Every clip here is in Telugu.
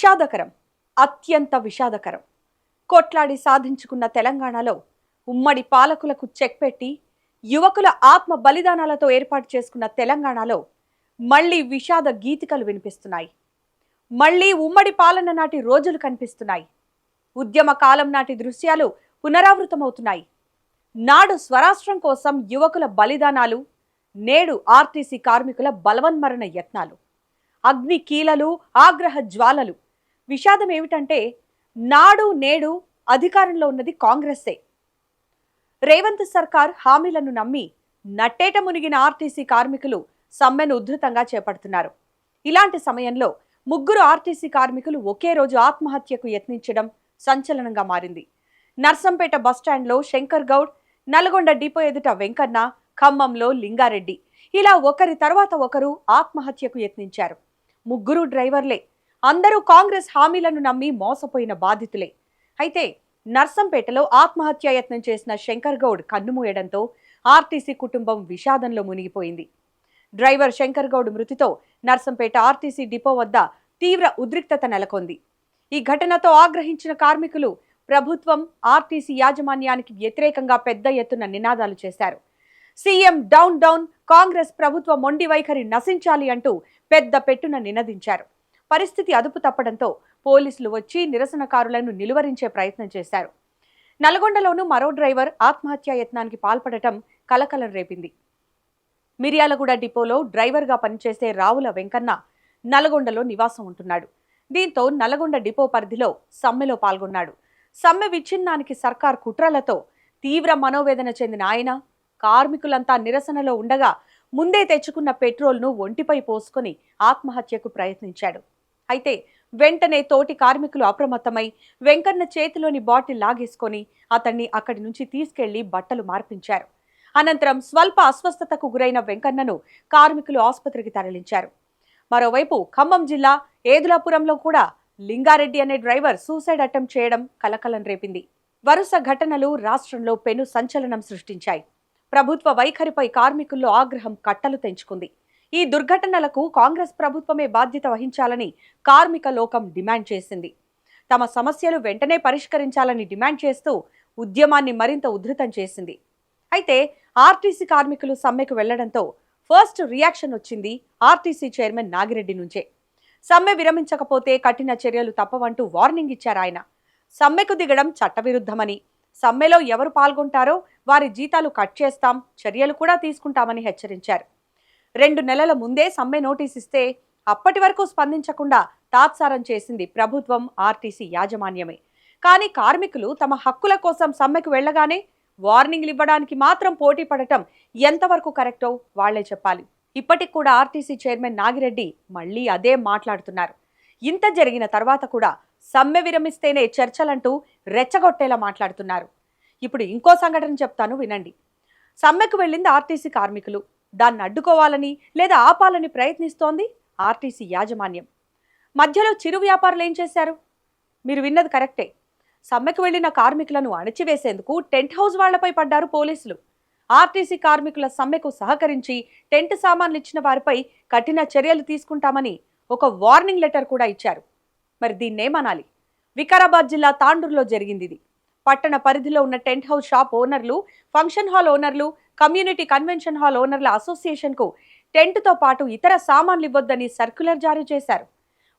విషాదకరం, అత్యంత విషాదకరం. కొట్లాడి సాధించుకున్న తెలంగాణలో ఉమ్మడి పాలకులకు చెక్ పెట్టి యువకుల ఆత్మ బలిదానాలతో ఏర్పాటు చేసుకున్న తెలంగాణలో మళ్లీ విషాద గీతికలు వినిపిస్తున్నాయి. మళ్లీ ఉమ్మడి పాలన నాటి రోజులు కనిపిస్తున్నాయి. ఉద్యమ కాలం నాటి దృశ్యాలు పునరావృతమవుతున్నాయి. నాడు స్వరాష్ట్రం కోసం యువకుల బలిదానాలు, నేడు ఆర్టీసీ కార్మికుల బలవన్మరణ యత్నాలు, అగ్ని కీలలు, ఆగ్రహ జ్వాలలు. విషాదం ఏమిటంటే నాడు నేడు అధికారంలో ఉన్నది కాంగ్రెస్సే. రేవంత్ సర్కార్ హామీలను నమ్మి నట్టేట మునిగిన ఆర్టీసీ కార్మికులు సమ్మెను ఉధృతంగా చేపడుతున్నారు. ఇలాంటి సమయంలో 3 ఆర్టీసీ కార్మికులు ఒకే రోజు ఆత్మహత్యకు యత్నించడం సంచలనంగా మారింది. నర్సంపేట బస్టాండ్లో శంకర్ గౌడ్, నల్గొండ డిపో ఎదుట వెంకన్న, ఖమ్మంలో లింగారెడ్డి, ఇలా ఒకరి తర్వాత ఒకరు ఆత్మహత్యకు యత్నించారు. 3 డ్రైవర్లే. అందరూ కాంగ్రెస్ హామీలను నమ్మి మోసపోయిన బాధితులే. అయితే నర్సంపేటలో ఆత్మహత్య యత్నం చేసిన శంకర్ గౌడ్ కన్నుమూయడంతో ఆర్టీసీ కుటుంబం విషాదంలో మునిగిపోయింది. డ్రైవర్ శంకర్ గౌడ్ మృతితో నర్సంపేట ఆర్టీసీ డిపో వద్ద తీవ్ర ఉద్రిక్తత నెలకొంది. ఈ ఘటనతో ఆగ్రహించిన కార్మికులు ప్రభుత్వం, ఆర్టీసీ యాజమాన్యానికి వ్యతిరేకంగా పెద్ద ఎత్తున నినాదాలు చేశారు. సీఎం డౌన్ డౌన్, కాంగ్రెస్ ప్రభుత్వ మొండి వైఖరి నశించాలి అంటూ పెద్ద పెట్టున నినదించారు. పరిస్థితి అదుపు తప్పడంతో పోలీసులు వచ్చి నిరసనకారులను నిలువరించే ప్రయత్నం చేశారు. నల్గొండలోనూ మరో డ్రైవర్ ఆత్మహత్యా యత్నానికి పాల్పడటం కలకలం రేపింది. మిర్యాలగూడ డిపోలో డ్రైవర్గా పనిచేసే రావుల వెంకన్న నల్గొండలో నివాసం ఉంటున్నాడు. దీంతో నల్గొండ డిపో పరిధిలో సమ్మెలో పాల్గొన్నాడు. సమ్మె విచ్ఛిన్నానికి సర్కార్ కుట్రలతో తీవ్ర మనోవేదన చెందిన ఆయన కార్మికులంతా నిరసనలో ఉండగా ముందే తెచ్చుకున్న పెట్రోల్ను ఒంటిపై పోసుకొని ఆత్మహత్యకు ప్రయత్నించాడు. అయితే వెంటనే తోటి కార్మికులు అప్రమత్తమై వెంకన్న చేతిలోని బాటిల్ లాగేసుకొని అతన్ని అక్కడి నుంచి తీసుకెళ్లి బట్టలు మార్పించారు. అనంతరం స్వల్ప అస్వస్థతకు గురైన వెంకన్నను కార్మికులు ఆసుపత్రికి తరలించారు. మరోవైపు ఖమ్మం జిల్లా ఏదులాపురంలో కూడా లింగారెడ్డి అనే డ్రైవర్ సూసైడ్ అటెంప్ట్ చేయడం కలకలం రేపింది. వరుస ఘటనలు రాష్ట్రంలో పెను సంచలనం సృష్టించాయి. ప్రభుత్వ వైఖరిపై కార్మికుల్లో ఆగ్రహం కట్టలు తెంచుకుంది. ఈ దుర్ఘటనలకు కాంగ్రెస్ ప్రభుత్వమే బాధ్యత వహించాలని కార్మిక లోకం డిమాండ్ చేసింది. తమ సమస్యలు వెంటనే పరిష్కరించాలని డిమాండ్ చేస్తూ ఉద్యమాన్ని మరింత ఉధృతం చేసింది. అయితే ఆర్టీసీ కార్మికులు సమ్మెకు వెళ్లడంతో ఫస్ట్ రియాక్షన్ వచ్చింది ఆర్టీసీ చైర్మన్ నాగిరెడ్డి నుంచే. సమ్మె విరమించకపోతే కఠిన చర్యలు తప్పవంటూ వార్నింగ్ ఇచ్చారు ఆయన. సమ్మెకు దిగడం చట్టవిరుద్ధమని, సమ్మెలో ఎవరు పాల్గొంటారో వారి జీతాలు కట్ చేస్తాం, చర్యలు కూడా తీసుకుంటామని హెచ్చరించారు. 2 నెలల ముందే సమ్మె నోటీస్ ఇస్తే అప్పటి వరకు స్పందించకుండా తాత్సారం చేసింది ప్రభుత్వం, ఆర్టీసీ యాజమాన్యమే. కానీ కార్మికులు తమ హక్కుల కోసం సమ్మెకు వెళ్లగానే వార్నింగ్లు ఇవ్వడానికి మాత్రం పోటీ పడటం ఎంతవరకు కరెక్టో వాళ్లే చెప్పాలి. ఇప్పటికి కూడా ఆర్టీసీ చైర్మన్ నాగిరెడ్డి మళ్లీ అదే మాట్లాడుతున్నారు. ఇంత జరిగిన తర్వాత కూడా సమ్మె విరమిస్తేనే చర్చలంటూ రెచ్చగొట్టేలా మాట్లాడుతున్నారు. ఇప్పుడు ఇంకో సంఘటన చెప్తాను వినండి. సమ్మెకు వెళ్ళింది ఆర్టీసీ కార్మికులు. దాన్ని అడ్డుకోవాలని లేదా ఆపాలని ప్రయత్నిస్తోంది ఆర్టీసీ యాజమాన్యం. మధ్యలో చిరు వ్యాపారులు ఏం చేశారు? మీరు విన్నది కరెక్టే. సమ్మెకు వెళ్లిన కార్మికులను అణచివేసేందుకు టెంట్ హౌస్ వాళ్లపై పడ్డారు పోలీసులు. ఆర్టీసీ కార్మికుల సమ్మెకు సహకరించి టెంట్ సామాన్లు ఇచ్చిన వారిపై కఠిన చర్యలు తీసుకుంటామని ఒక వార్నింగ్ లెటర్ కూడా ఇచ్చారు. మరి దీన్నేమనాలి? వికారాబాద్ జిల్లా తాండూరులో జరిగింది ఇది. పట్టణ పరిధిలో ఉన్న టెంట్ హౌస్ షాప్ ఓనర్లు, ఫంక్షన్ హాల్ ఓనర్లు, కమ్యూనిటీ కన్వెన్షన్ హాల్ ఓనర్ల అసోసియేషన్కు టెంట్తో పాటు ఇతర సామాన్లు ఇవ్వొద్దని సర్క్యులర్ జారీ చేశారు.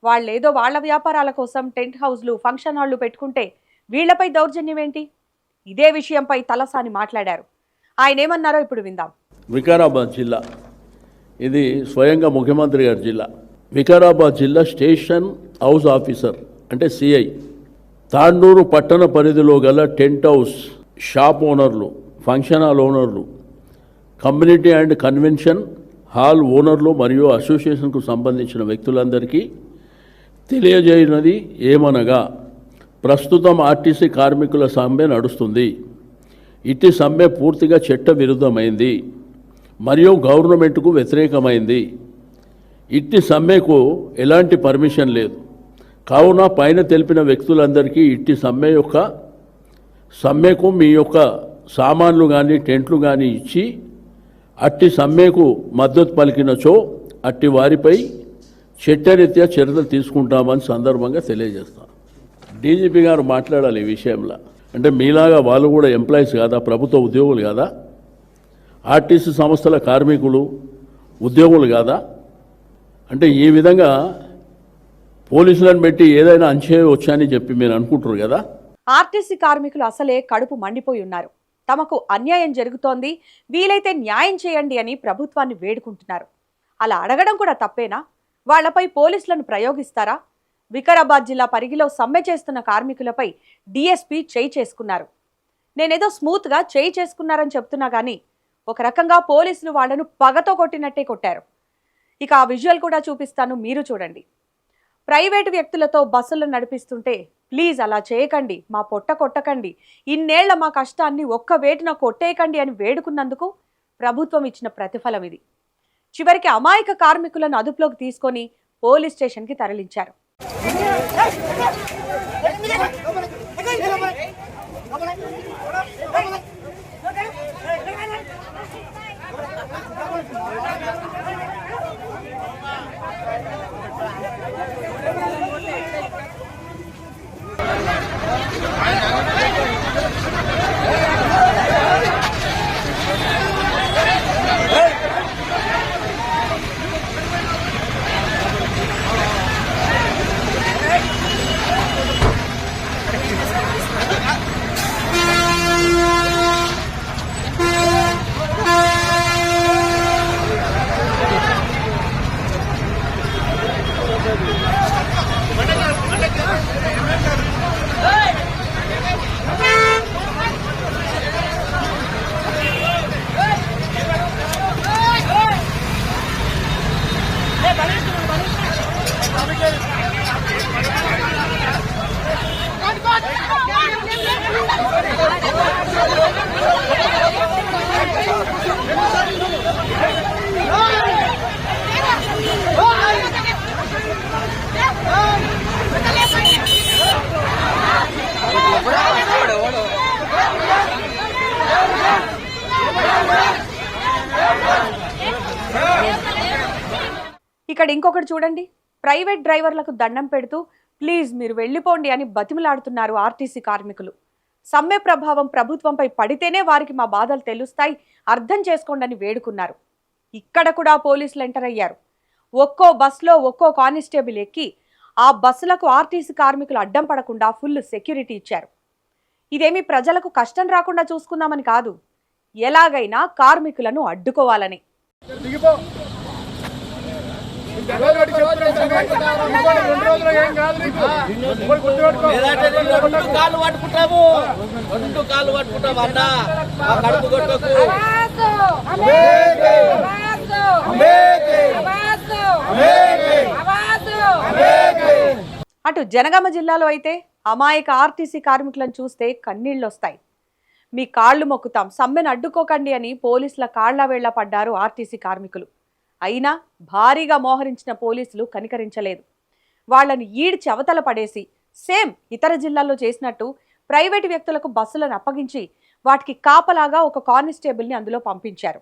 వాళ్ళేదో వాళ్ల వ్యాపారాల కోసం టెంట్ హౌస్లు, ఫంక్షన్ హాళ్లు పెట్టుకుంటే వీళ్లపై దౌర్జన్యం ఏంటి? ఇదే విషయంపై తలసాని మాట్లాడారు. ఆయన ఏమన్నారో ఇప్పుడు విందాం. వికారాబాద్ జిల్లా ఇది స్వయంగా ముఖ్యమంత్రి గారి జిల్లా. వికారాబాద్ జిల్లా స్టేషన్ హౌస్ ఆఫీసర్ అంటే సిఐ, తాండూరు పట్టణ పరిధిలో గల టెంట్ హౌస్ షాప్ ఓనర్లు, ఫంక్షన్ హాల్ ఓనర్లు, కమ్యూనిటీ అండ్ కన్వెన్షన్ హాల్ ఓనర్లు మరియు అసోసియేషన్కు సంబంధించిన వ్యక్తులందరికీ తెలియజేయనది ఏమనగా, ప్రస్తుతం ఆర్టీసీ కార్మికుల సమ్మె నడుస్తుంది. ఇట్టి సమ్మె పూర్తిగా చట్ట విరుద్ధమైంది మరియు గవర్నమెంట్కు వ్యతిరేకమైంది. ఇట్టి సమ్మెకు ఎలాంటి పర్మిషన్ లేదు. కావున పైన తెలిపిన వ్యక్తులందరికీ ఇట్టి సమ్మెకు మీ యొక్క సామాన్లు కానీ టెంట్లు కానీ ఇచ్చి అట్టి సమ్మెకు మద్దతు పలికినచో అట్టి వారిపై చట్టరీత్యా చర్యలు తీసుకుంటామని సందర్భంగా తెలియజేస్తాను. డీజీపీ గారు మాట్లాడాలి ఈ విషయంలో. అంటే మీలాగా వాళ్ళు కూడా ఎంప్లాయీస్ కాదా, ప్రభుత్వ ఉద్యోగులు కాదా, ఆర్టీసీ సంస్థల కార్మికులు ఉద్యోగులు కాదా? అంటే ఈ విధంగా పోలీసులను పెట్టి ఏదైనా అంచే వచ్చాయని చెప్పి మీరు అనుకుంటారు కదా. ఆర్టీసీ కార్మికులు అసలే కడుపు మండిపోయి ఉన్నారు. తమకు అన్యాయం జరుగుతోంది, వీలైతే న్యాయం చేయండి అని ప్రభుత్వాన్ని వేడుకుంటున్నారు. అలా అడగడం కూడా తప్పేనా? వాళ్లపై పోలీసులను ప్రయోగిస్తారా? వికారాబాద్ జిల్లా పరిగిలో సమ్మె చేస్తున్న కార్మికులపై డీఎస్పీ చేయి చేసుకున్నారు. నేనేదో స్మూత్గా చేయి చేసుకున్నారని చెప్తున్నా కానీ ఒక రకంగా పోలీసులు వాళ్లను పగతో కొట్టినట్టే కొట్టారు. ఇక ఆ విజువల్ కూడా చూపిస్తాను, మీరు చూడండి. ప్రైవేటు వ్యక్తులతో బస్సులు నడిపిస్తుంటే ప్లీజ్ అలా చేయకండి, మా పొట్ట కొట్టకండి, ఇన్నేళ్ల మా కష్టాన్ని ఒక్క వేటున కొట్టేయకండి అని వేడుకున్నందుకు ప్రభుత్వం ఇచ్చిన ప్రతిఫలం ఇది. చివరికి అమాయక కార్మికులను అదుపులోకి తీసుకొని పోలీస్ స్టేషన్కి తరలించారు. ఇక్కడ ఇంకొకటి చూడండి. ప్రైవేట్ డ్రైవర్లకు దండం పెడుతూ ప్లీజ్ మీరు వెళ్ళిపోండి అని బతిమలాడుతున్నారు ఆర్టీసీ కార్మికులు. సమ్మె ప్రభావం ప్రభుత్వంపై పడితేనే వారికి మా బాధలు తెలుస్తాయి, అర్థం చేసుకోండి అని వేడుకున్నారు. ఇక్కడ కూడా పోలీసులు ఎంటర్ అయ్యారు. ఒక్కో బస్సులో ఒక్కో కానిస్టేబుల్ ఎక్కి ఆ బస్సులకు ఆర్టీసీ కార్మికులు అడ్డం పడకుండా ఫుల్ సెక్యూరిటీ ఇచ్చారు. ఇదేమీ ప్రజలకు కష్టం రాకుండా చూసుకుందామని కాదు, ఎలాగైనా కార్మికులను అడ్డుకోవాలని. అటు జనగామ జిల్లాలో అయితే అమాయక ఆర్టీసీ కార్మికులను చూస్తే కన్నీళ్లొస్తాయి. మీ కాళ్లు మొక్కుతాం, సమ్మెను అడ్డుకోకండి అని పోలీసుల కాళ్ల వేళ్ల పడ్డారు ఆర్టీసీ కార్మికులు. అయినా భారీగా మోహరించిన పోలీసులు కనికరించలేదు. వాళ్లను ఈడ్చి అవతల పడేసి సేమ్ ఇతర జిల్లాల్లో చేసినట్టు ప్రైవేటు వ్యక్తులకు బస్సులను అప్పగించి వాటికి కాపలాగా ఒక కానిస్టేబుల్ని అందులో పంపించారు.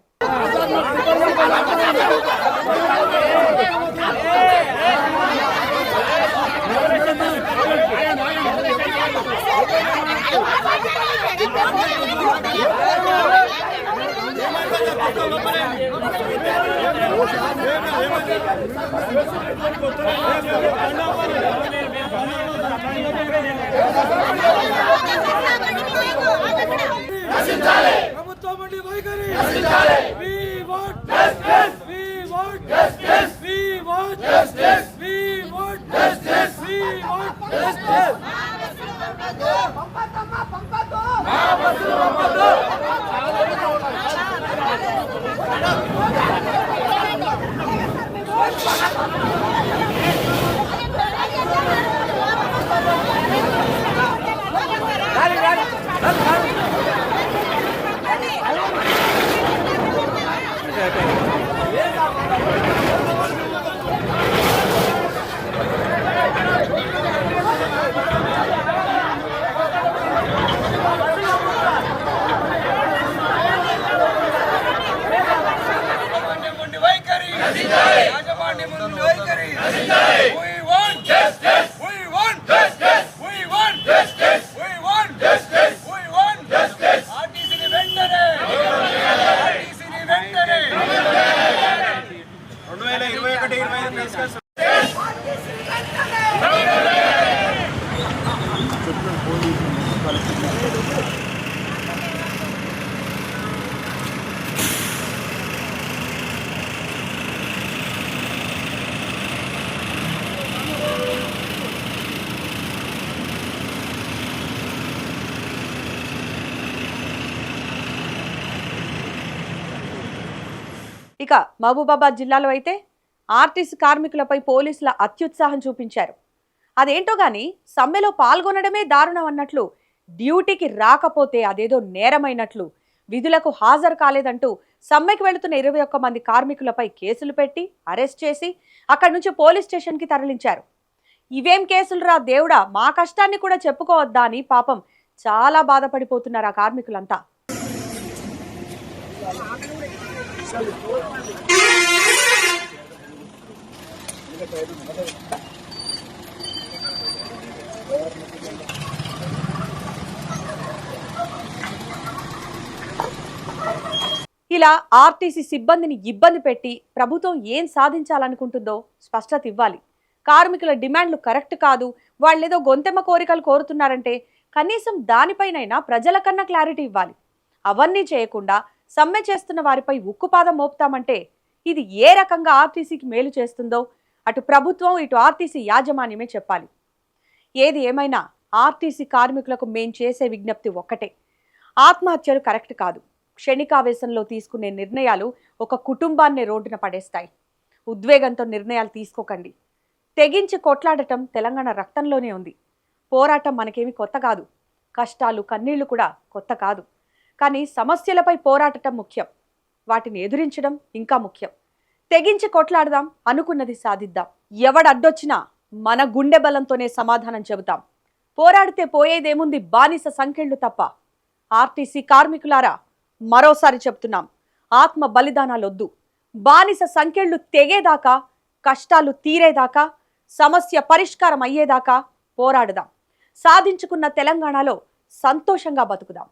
ఇక మహబూబాబాద్ జిల్లాలో అయితే ఆర్టీసీ కార్మికులపై పోలీసుల అత్యుత్సాహం చూపించారు. అదేంటో గాని సమ్మెలో పాల్గొనడమే దారుణం అన్నట్లు, డ్యూటీకి రాకపోతే అదేదో నేరమైనట్లు, విధులకు హాజరు కాలేదంటూ సమ్మెకి వెళుతున్న 21 మంది కార్మికులపై కేసులు పెట్టి అరెస్ట్ చేసి అక్కడి నుంచి పోలీస్ స్టేషన్కి తరలించారు. ఇవేం కేసులురా దేవుడా, మా కష్టాన్ని కూడా చెప్పుకోవద్దా అని పాపం చాలా బాధపడిపోతున్నారు ఆ కార్మికులంతా. ఇలా ఆర్టీసీ సిబ్బందిని ఇబ్బంది పెట్టి ప్రభుత్వం ఏం సాధించాలనుకుంటుందో స్పష్టత ఇవ్వాలి. కార్మికుల డిమాండ్లు కరెక్ట్ కాదు, వాళ్ళేదో గొంతెమ్మ కోరికలు కోరుతున్నారంటే కనీసం దానిపైనైనా ప్రజల కన్నా క్లారిటీ ఇవ్వాలి. అవన్నీ చేయకుండా సమ్మె చేస్తున్న వారిపై ఉక్కుపాదం మోపుతామంటే ఇది ఏ రకంగా ఆర్టీసీకి మేలు చేస్తుందో అటు ప్రభుత్వం ఇటు ఆర్టీసీ యాజమాన్యమే చెప్పాలి. ఏది ఏమైనా ఆర్టీసీ కార్మికులకు మేం చేసే విజ్ఞప్తి ఒక్కటే, ఆత్మహత్యలు కరెక్ట్ కాదు. క్షణికావేశంలో తీసుకునే నిర్ణయాలు ఒక కుటుంబాన్ని రోడ్డున పడేస్తాయి. ఉద్వేగంతో నిర్ణయాలు తీసుకోకండి. తెగించి కొట్లాడటం తెలంగాణ రక్తంలోనే ఉంది. పోరాటం మనకేమి కొత్త కాదు, కష్టాలు కన్నీళ్లు కూడా కొత్త కాదు. కానీ సమస్యలపై పోరాటం ముఖ్యం, వాటిని ఎదురించడం ఇంకా ముఖ్యం. తెగించి కొట్లాడదాం, అనుకున్నది సాధిద్దాం. ఎవడడ్డొచ్చినా మన గుండె బలంతోనే సమాధానం చెబుతాం. పోరాడితే పోయేదేముంది బానిస సంకెళ్ళు తప్ప. ఆర్టీసీ కార్మికులారా, మరోసారి చెప్తున్నాం, ఆత్మ బలిదానాలొద్దు. బానిస సంకెళ్ళు తెగేదాకా, కష్టాలు తీరేదాకా, సమస్య పరిష్కారం అయ్యేదాకా పోరాడదాం. సాధించుకున్న తెలంగాణలో సంతోషంగా బతుకుదాం.